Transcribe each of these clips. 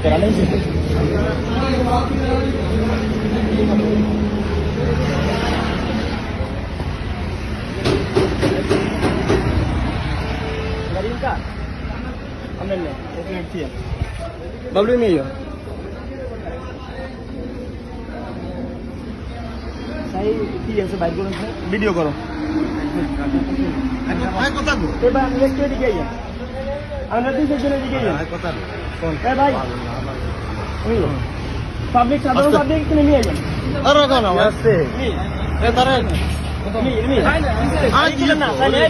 করা নেই। বাবলু নিয়ে ভিডিও করো পাবলিক সাধারণ পাবলিক তুমি নিয়ে যান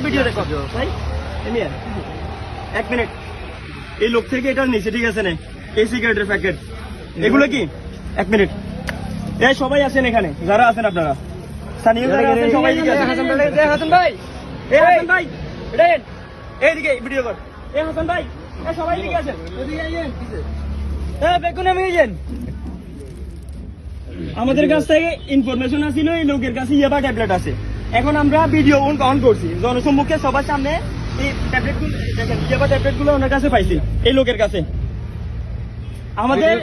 ভিডিও রেকর্ড এক মিনিট এই লোক থেকে এটা নিচে ঠিক আছে না এই সিগারেটের প্যাকেট এগুলো কি এক মিনিট এই সবাই আছেন এখানে যারা আছেন আপনারা স্থানীয় যারা আছেন সবাই হাসান ভাই এই হাসান ভাই এইদিকে ভিডিও কর এই হাসান ভাই এই সবাই দিকে আছেন বেগুনে মিয়েছেন আমাদের কাছ থেকে ইনফরমেশন আসছিল এই লোকের কাছে ইয়াবা ট্যাবলেট আছে এখন আমরা ভিডিও অন করছি জনসম্মুখে সবার সামনে এই ট্যাবলেটগুলো দেখেন ইয়াবা ট্যাবলেটগুলো ওনার কাছে পাইছি এই লোকের কাছে আমাদের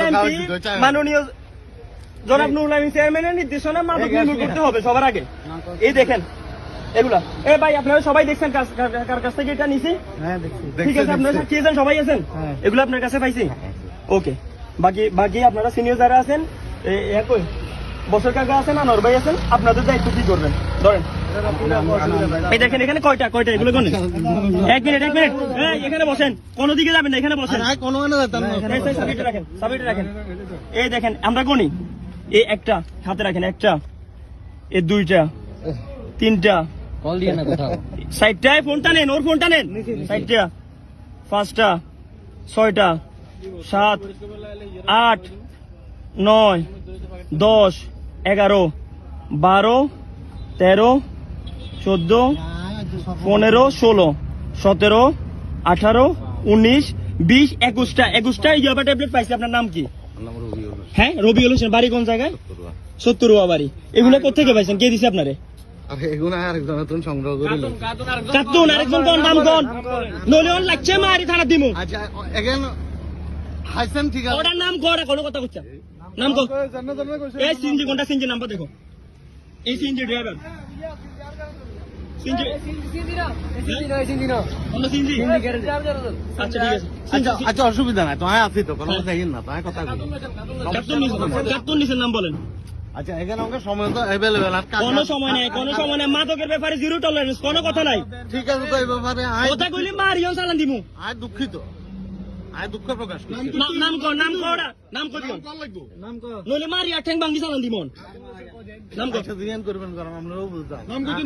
এমপি মাননীয় জনাব নুরুল আমিন চেয়ারম্যানের নির্দেশনা মাদক নির্মূল করতে হবে সবার আগে এই দেখেন এগুলা ভাই আপনারা সবাই দেখছেন কার কাছ থেকে এটা নিছি ঠিক আছে আপনারা সাক্ষী আছেন সবাই আছেন এগুলো আপনার কাছে পাইছি ওকে বাকি আপনারা সিনিয়র যারা আছেন কই বছর কাকা আছেন আনোয়ার ভাই আছেন আপনাদের দায়িত্ব কি করবেন ধরেন এই দেখেন এখানে কয়টা এগুলো কোন এক মিনিট এখানে বসেন কোন দিকে যাবেন না এখানে বসেন সাবিটা রাখেন এই দেখেন আমরা কোনি এই একটা হাতে রাখেন একটা এই দুইটা তিনটা সাইডটায় ফোনটা নেন ওর ফোনটা নেন সাইডটা পাঁচটা ছয়টা 7 8 9 10 11 12 13 14 15 16 17 18 19 20 21টা ইয়াবা ট্যাবলেট পাইছি আপনার নাম কি হ্যাঁ রবিউল হোসেন বাড়ি কোন জায়গায় 70 বাড়ি এগুলো কোথেকে পাইছেন কে দিছে আপনারে কার্টুন আরেকজন কোন নাম কোন নলিয়ন লাগছে মারি থানা দিমু আচ্ছা এগেন হাইসেন ঠিক আছে ওটার নাম কোড়া কোনো কথা কইছ নাম কো এই সিনজি কোনটা সিনজি নাম্বার দেখো এই সিনজি ড্রাইভার সিনজি কোন সিনজি আচ্ছা ঠিক আছে আচ্ছা অসুবিধা নাই তো আছি তো কোনো কথা না তো কথা কার্টুন নিছেন নাম বলেন আচ্ছা এখানে আমাকে সময় তো अवेलेबल আর কোনো সময় নাই মাদকের ব্যাপারে জিরো টলারেন্স কোনো কথা নাই ঠিক আছে তো এই ব্যাপারে কথা কইলি মারিও চালান দিমু আয় দুঃখিত আয় দুঃখ প্রকাশ করছি নাম কো নাম কো নইলে মারি আর ঠ্যাং ভাঙি চালান দিমু নাম কো আচ্ছা জিজ্ঞাসা করবেন কারণ আমরাও বুঝতাম নাম কো কি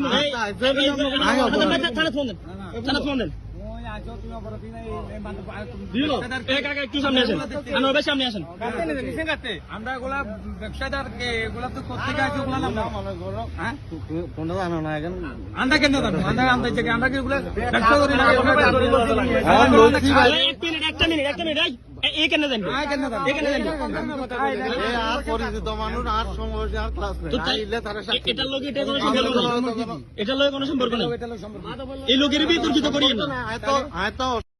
থানা ফোন দেন একটু সামনে আসেন আনোয়ার সামনে আসেন আমরা এগুলা ব্যবসাদার এগুলা তো কোথেকে আছে ওগুলা নাম হ্যাঁ কোনটা জানো না এখন আমরা কেন জানো আমরা থেকে আমরা কি এগুলা ব্যবসা করি না একটা মিনিট এই কেন জানেন আর পরিচিত মানুষ আর সময় আর ক্লাস নেই আইলে তারা এটার লগে কোনো সম্পর্ক নেই এই লোকের বিতর্কিত করিয়েন না